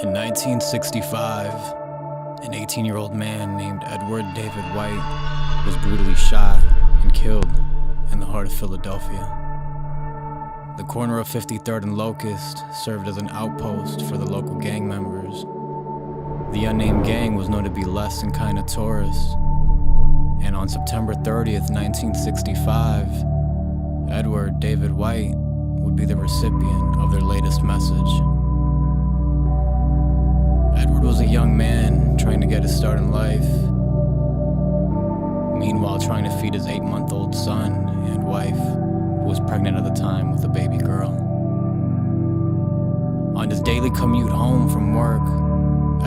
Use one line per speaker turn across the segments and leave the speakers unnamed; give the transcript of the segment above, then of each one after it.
In 1965, an 18-year-old man named Edward David White was brutally shot and killed in the heart of Philadelphia. The corner of 53rd and Locust served as an outpost for the local gang members. The unnamed gang was known to be less than kind of tourists, and on September 30th, 1965, Edward David White would be the recipient of their latest message. Edward was a young man trying to get a start in life, meanwhile trying to feed his 8-month-old son and wife, who was pregnant at the time with a baby girl. On his daily commute home from work,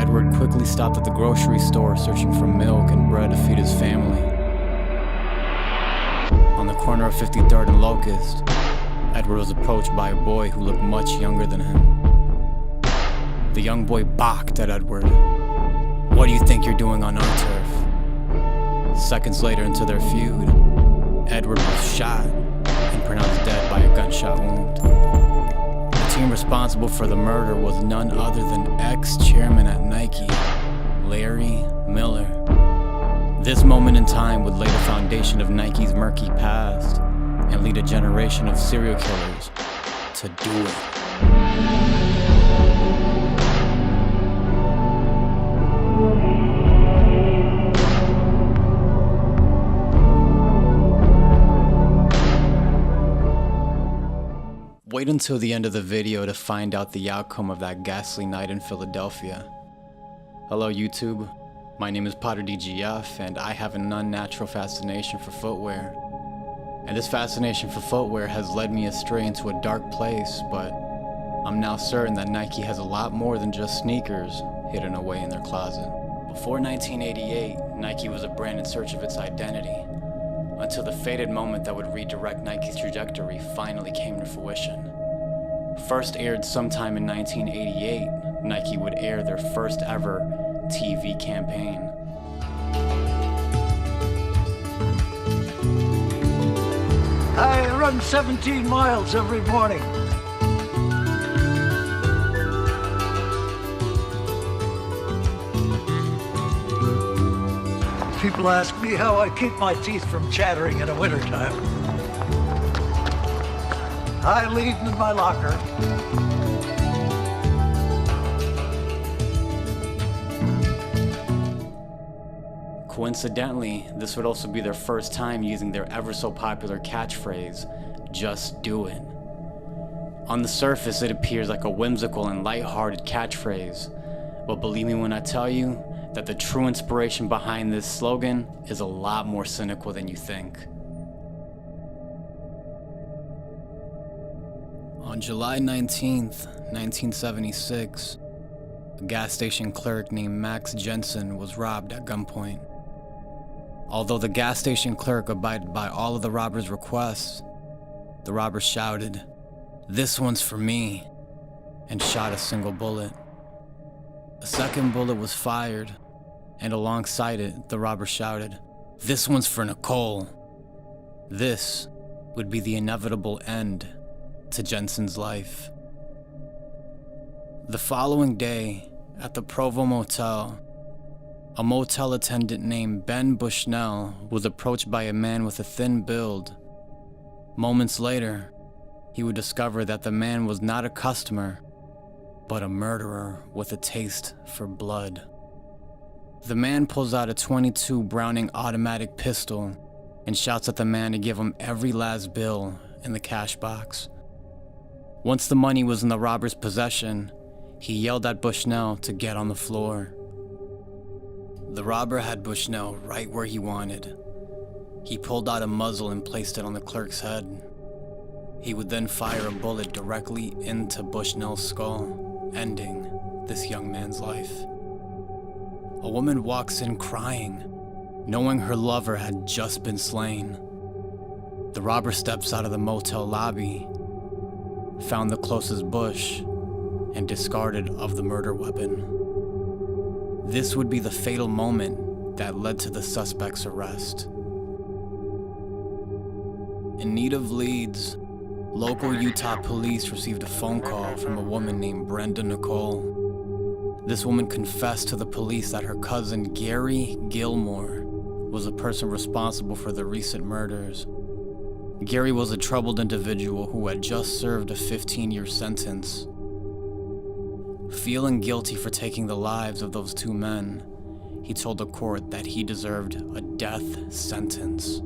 Edward quickly stopped at the grocery store searching for milk and bread to feed his family. On the corner of 53rd and Locust, Edward was approached by a boy who looked much younger than him. The young boy balked at Edward. "What do you think you're doing on our turf?" Seconds later into their feud, Edward was shot and pronounced dead by a gunshot wound. The team responsible for the murder was none other than ex-chairman at Nike, Larry Miller. This moment in time would lay the foundation of Nike's murky past and lead a generation of serial killers to do it. Wait until the end of the video to find out the outcome of that ghastly night in Philadelphia. Hello YouTube, my name is Potter DGF and I have an unnatural fascination for footwear. And this fascination for footwear has led me astray into a dark place, but I'm now certain that Nike has a lot more than just sneakers hidden away in their closet. Before 1988, Nike was a brand in search of its identity, until the fated moment that would redirect Nike's trajectory finally came to fruition. First aired sometime in 1988, Nike would air their first ever TV campaign.
I run 17 miles every morning. People ask me how I keep my teeth from chattering in the wintertime. I leave them in my locker.
Coincidentally, this would also be their first time using their ever so popular catchphrase, "Just do it." On the surface, it appears like a whimsical and lighthearted catchphrase, but believe me when I tell you that the true inspiration behind this slogan is a lot more cynical than you think. On July 19th, 1976, a gas station clerk named Max Jensen was robbed at gunpoint. Although the gas station clerk abided by all of the robber's requests, the robber shouted, "This one's for me," and shot a single bullet. A second bullet was fired, and alongside it, the robber shouted, "This one's for Nicole." This would be the inevitable end to Jensen's life. The following day, at the Provo Motel, a motel attendant named Ben Bushnell was approached by a man with a thin build. Moments later, he would discover that the man was not a customer, but a murderer with a taste for blood. The man pulls out a .22 Browning automatic pistol and shouts at the man to give him every last bill in the cash box. Once the money was in the robber's possession, he yelled at Bushnell to get on the floor. The robber had Bushnell right where he wanted. He pulled out a muzzle and placed it on the clerk's head. He would then fire a bullet directly into Bushnell's skull, ending this young man's life. A woman walks in crying, knowing her lover had just been slain. The robber steps out of the motel lobby, found the closest bush, and discarded of the murder weapon. This would be the fatal moment that led to the suspect's arrest. In need of leads, local Utah police received a phone call from a woman named Brenda Nicole. This woman confessed to the police that her cousin Gary Gilmore was the person responsible for the recent murders. Gary was a troubled individual who had just served a 15-year sentence. Feeling guilty for taking the lives of those two men, he told the court that he deserved a death sentence.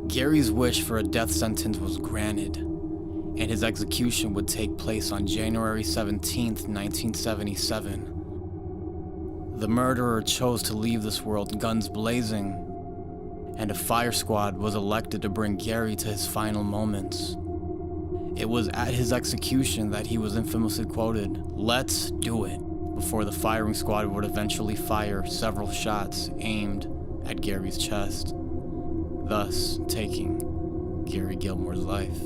Gary's wish for a death sentence was granted, and his execution would take place on January 17, 1977. The murderer chose to leave this world guns blazing, and a fire squad was elected to bring Gary to his final moments. It was at his execution that he was infamously quoted, "Let's do it," before the firing squad would eventually fire several shots aimed at Gary's chest, thus taking Gary Gilmore's life.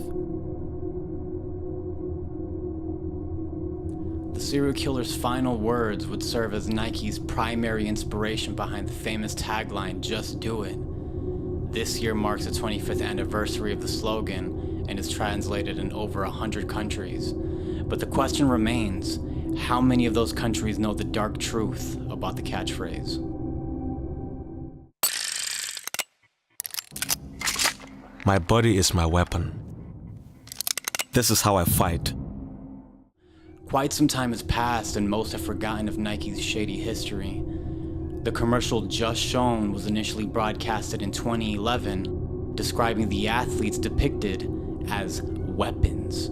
The serial killer's final words would serve as Nike's primary inspiration behind the famous tagline, "Just do it." This year marks the 25th anniversary of the slogan and is translated in over 100 countries. But the question remains, how many of those countries know the dark truth about the catchphrase?
My body is my weapon. This is how I fight.
Quite some time has passed and most have forgotten of Nike's shady history. The commercial Just Shown was initially broadcasted in 2011, describing the athletes depicted as weapons.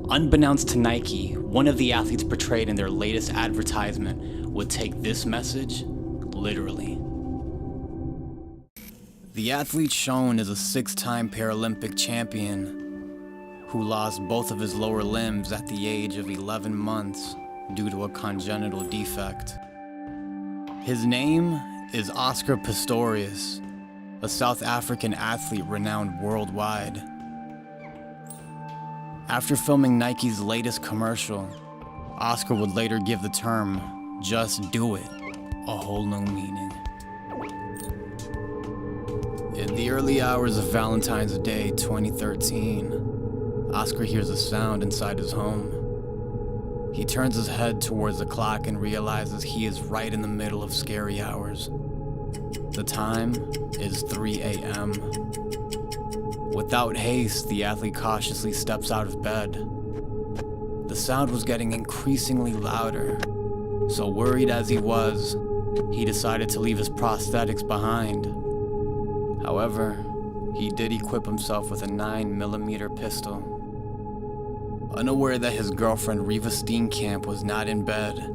Unbeknownst to Nike, one of the athletes portrayed in their latest advertisement would take this message literally. The athlete shown is a 6-time Paralympic champion who lost both of his lower limbs at the age of 11 months due to a congenital defect. His name is Oscar Pistorius, a South African athlete renowned worldwide. After filming Nike's latest commercial, Oscar would later give the term, "Just do it," a whole new meaning. In the early hours of Valentine's Day 2013, Oscar hears a sound inside his home. He turns his head towards the clock and realizes he is right in the middle of scary hours. The time is 3 a.m. Without haste, the athlete cautiously steps out of bed. The sound was getting increasingly louder, so worried as he was, he decided to leave his prosthetics behind. However, he did equip himself with a 9mm pistol. Unaware that his girlfriend Reva Steenkamp was not in bed,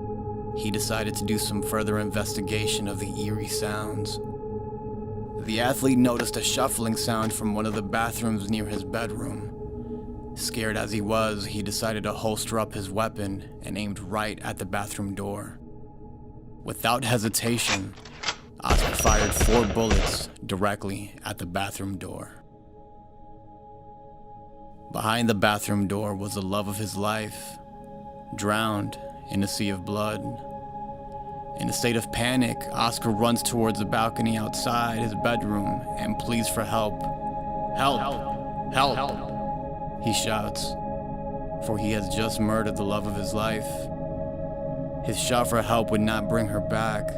he decided to do some further investigation of the eerie sounds. The athlete noticed a shuffling sound from one of the bathrooms near his bedroom. Scared as he was, he decided to holster up his weapon and aimed right at the bathroom door. Without hesitation, Oscar fired 4 bullets directly at the bathroom door. Behind the bathroom door was the love of his life, drowned in a sea of blood. In a state of panic, Oscar runs towards the balcony outside his bedroom and pleads for help. "Help! Help! Help!" he shouts, for he has just murdered the love of his life. His shout for help would not bring her back,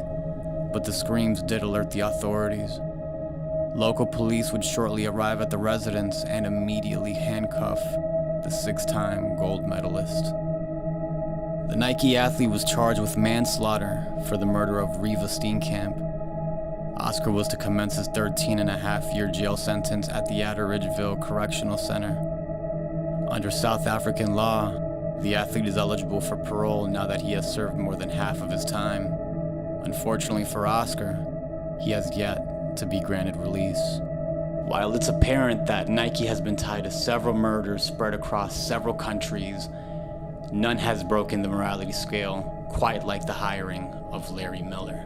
but the screams did alert the authorities. Local police would shortly arrive at the residence and immediately handcuff the 6-time gold medalist. The Nike athlete was charged with manslaughter for the murder of Reva Steenkamp. Oscar was to commence his 13.5-year jail sentence at the Atteridgeville Correctional Center. Under South African law, the athlete is eligible for parole now that he has served more than half of his time. Unfortunately for Oscar, he has yet to be granted release. While it's apparent that Nike has been tied to several murders spread across several countries, none has broken the morality scale quite like the hiring of Larry Miller.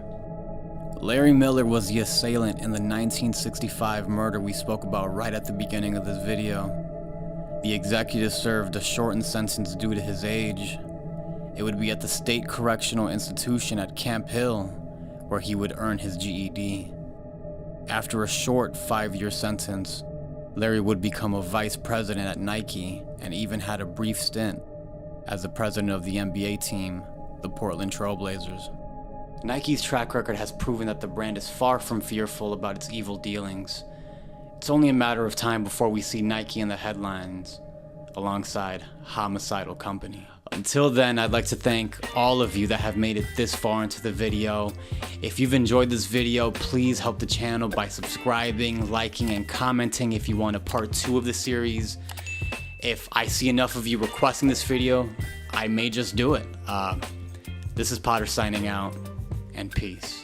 Larry Miller was the assailant in the 1965 murder we spoke about right at the beginning of this video. The executive served a shortened sentence due to his age. It would be at the State Correctional Institution at Camp Hill, where he would earn his GED. After a short 5-year sentence, Larry would become a vice president at Nike and even had a brief stint as the president of the NBA team the Portland Trailblazers. Nike's track record has proven that the brand is far from fearful about its evil dealings. It's only a matter of time before we see Nike in the headlines, alongside homicidal company. Until then, I'd like to thank all of you that have made it this far into the video. If you've enjoyed this video, please help the channel by subscribing, liking, and commenting if you want a part 2 of the series. If I see enough of you requesting this video, I may just do it. This is Potter signing out, and peace.